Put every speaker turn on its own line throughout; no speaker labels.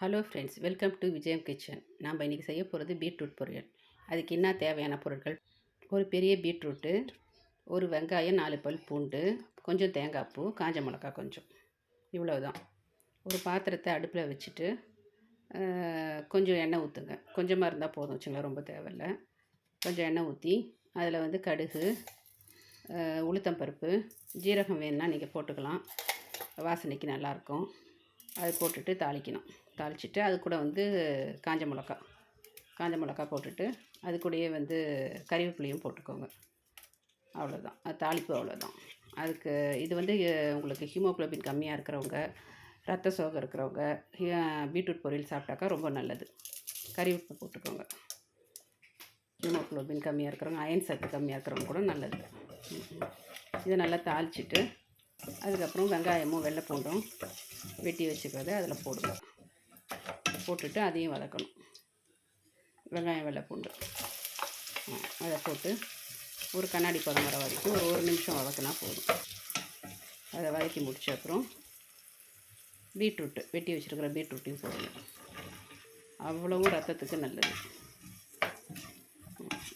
Hello friends, welcome to விஜயம் kitchen. நாம் இன்றைக்கி செய்ய போகிறது பீட்ரூட் பொரியல். அதுக்கு என்ன தேவையான பொருட்கள்: ஒரு பெரிய பீட்ரூட்டு, ஒரு வெங்காயம், 4 பல் பூண்டு, கொஞ்சம் தேங்காய் பூ, காஞ்ச மிளகா கொஞ்சம், இவ்வளவுதான். ஒரு பாத்திரத்தை அடுப்பில் வச்சுட்டு கொஞ்சம் எண்ணெய் ஊற்றுங்க. கொஞ்சமாக இருந்தால் போதும் வச்சுங்களேன், ரொம்ப தேவையில்லை. கொஞ்சம் எண்ணெய் ஊற்றி அதில் கடுகு, உளுத்தம்பருப்பு, ஜீரகம் வேணுன்னா நீங்கள் போட்டுக்கலாம், வாசனைக்கு நல்லாயிருக்கும். அது போட்டுட்டு தாளிக்கணும். தாளிச்சிட்டு அது கூட காஞ்ச மிளகா போட்டுட்டு அது கூடயே கறிவேப்பிலையும் போட்டுக்கோங்க. அவ்வளோதான், அது தாளிப்பு அவ்வளோதான். அதுக்கு இது உங்களுக்கு ஹீமோகுளோபின் கம்மியாக இருக்கிறவங்க, ரத்த சோகை இருக்கிறவங்க பீட்ரூட் பொரியல் சாப்பிட்டாக்கா ரொம்ப நல்லது. கறிவேப்பிலை போட்டுக்கோங்க. ஹீமோகுளோபின் கம்மியாக இருக்கிறவங்க, அயன் சத்து கம்மியாக இருக்கிறவங்க கூட நல்லது. இதை நல்லா தாளிச்சிட்டு அதுக்கப்புறம் வெங்காயமும் வெள்ளை பூண்டும் வெட்டி வச்சுக்கிறத அதில் போடுங்க. போட்டுட்டு அதையும் வதக்கணும். வெங்காயம் வெள்ளை பூண்டு அதை போட்டு ஒரு கண்ணாடி பதம் வர வரைக்கும் ஒரு நிமிஷம் வதக்கினா போதும். அதை வதக்கி முடிச்ச அப்புறம் வெட்டி வச்சுருக்கிற பீட்ரூட்டையும் போடுங்க. அவ்வளவும் ரத்தத்துக்கு நல்லது.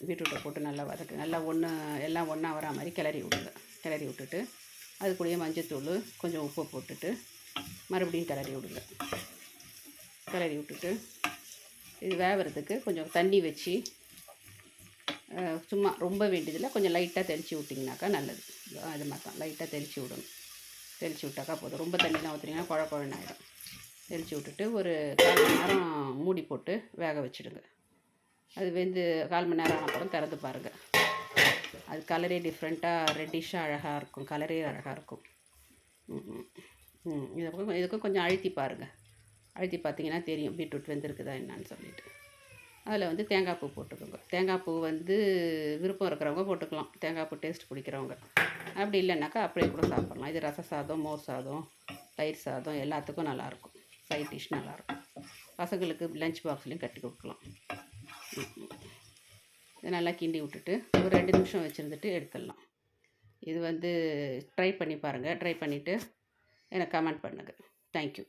பீட்ரூட்டை போட்டு நல்லா நல்லா எல்லாம் ஒன்றா வரா மாதிரி கிளறி விடுங்க. கிளறி விட்டுட்டு அது கூடயே மஞ்சத்தூள், கொஞ்சம் உப்பு போட்டுட்டு மறுபடியும் கிளறி விடுங்க. கிளறி விட்டுட்டு இது வேகிறதுக்கு கொஞ்சம் தண்ணி வச்சு, சும்மா ரொம்ப வேண்டியதில்லை, கொஞ்சம் லைட்டாக தெளித்து விட்டிங்கனாக்கா நல்லது. அது மாதிரி தான், லைட்டாக தெளித்து விடணும். தெளித்து விட்டாக்கா போதும். ரொம்ப தண்ணிலாம் ஊற்றுனீங்கன்னா குழன்னு ஆகிடும். தெளித்து விட்டுட்டு ஒரு 1/4 மணி நேரம் மூடி போட்டு வேக வச்சுடுங்க. அது 1/4 மணி நேரம் அப்புறம் திறந்து பாருங்கள். அது கலரே டிஃப்ரெண்ட்டாக ரெட்டிஷாக அழகாக இருக்கும். கலரே அழகாக இருக்கும். இதுக்கும் கொஞ்சம் அழுத்தி பாருங்கள். அழுத்தி பார்த்தீங்கன்னா தெரியும் பீட்ரூட் வெந்திருக்குதா என்னான்னு சொல்லிட்டு. அதில் தேங்காய் பூ போட்டுக்கோங்க. தேங்காய் பூ விருப்பம் இருக்கிறவங்க போட்டுக்கலாம், தேங்காய் பூ டேஸ்ட் பிடிக்கிறவங்க. அப்படி இல்லைன்னாக்கா அப்படியே கூட சாப்பிட்லாம். இது ரச சாதம், மோர் சாதம், தயிர் சாதம் எல்லாத்துக்கும் நல்லாயிருக்கும். சைட் டிஷ் நல்லாயிருக்கும். பசங்களுக்கு லஞ்ச் பாக்ஸ்லேயும் கட்டி கொடுக்கலாம். இதை நல்லா கிண்டி விட்டுட்டு ஒரு 2 நிமிஷம் வச்சுருந்துட்டு எடுத்துடலாம். இது ட்ரை பண்ணி பாருங்கள். ட்ரை பண்ணிவிட்டு எனக்கு கமெண்ட் பண்ணுங்கள். தேங்க்யூ.